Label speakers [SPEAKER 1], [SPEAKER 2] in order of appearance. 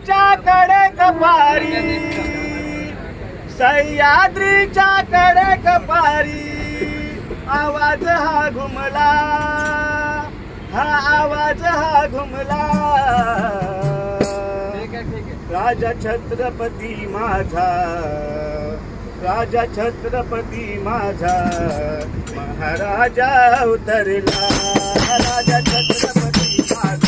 [SPEAKER 1] सह्याद्रीच्या कडक पारी, सह्याद्रीच्या कडक पारी आवाज हा घुमला, हा आवाज हा घुमला. राजा छत्रपती माझा, राजा छत्रपती माझा, महाराजा उतरला. राजा छत्रपती माझा.